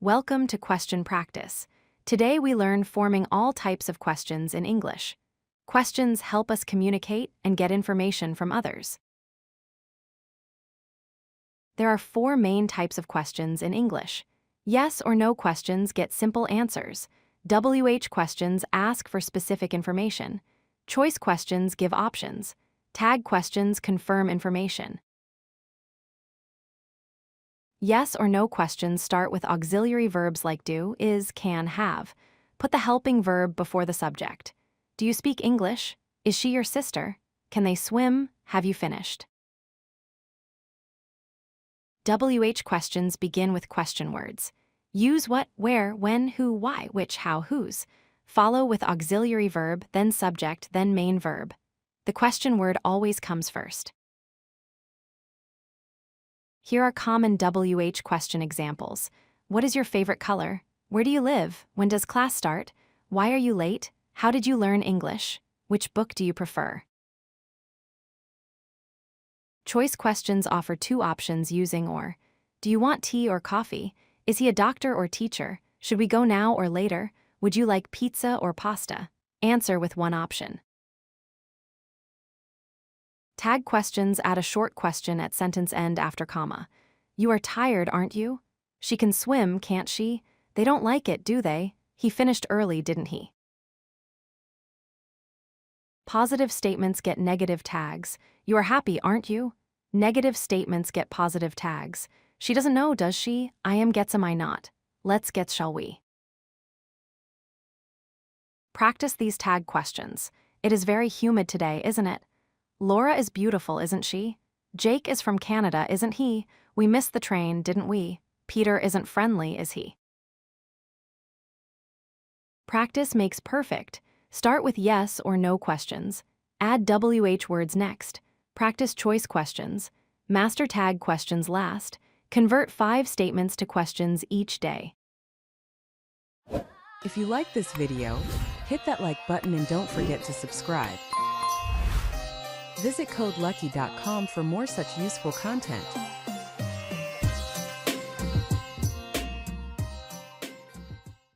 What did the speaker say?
Welcome to Question Practice. Today we learn forming all types of questions in English. Questions help us communicate and get information from others. There are 4 main types of questions in English. Yes or no questions get simple answers. WH questions ask for specific information. Choice questions give options. Tag questions confirm information. Yes or no questions start with auxiliary verbs like do, is, can, have. Put the helping verb before the subject. Do you speak English? Is she your sister? Can they swim? Have you finished? WH questions begin with question words. Use what, where, when, who, why, which, how, whose. Follow with auxiliary verb, then subject, then main verb. The question word always comes first. Here are common WH question examples. What is your favorite color? Where do you live? When does class start? Why are you late? How did you learn English? Which book do you prefer? Choice questions offer 2 options using or. Do you want tea or coffee? Is he a doctor or teacher? Should we go now or later? Would you like pizza or pasta? Answer with 1 option. Tag questions add a short question at sentence end after comma. You are tired, aren't you? She can swim, can't she? They don't like it, do they? He finished early, didn't he? Positive statements get negative tags. You are happy, aren't you? Negative statements get positive tags. She doesn't know, does she? I am gets am I not. Let's get shall we. Practice these tag questions. It is very humid today, isn't it? Laura is beautiful, isn't she? Jake is from Canada, isn't he? We missed the train, didn't we? Peter isn't friendly, is he? Practice makes perfect. Start with yes or no questions. Add WH words next. Practice choice questions. Master tag questions last. Convert 5 statements to questions each day. If you like this video, hit that like button and don't forget to subscribe. Visit codelucky.com for more such useful content.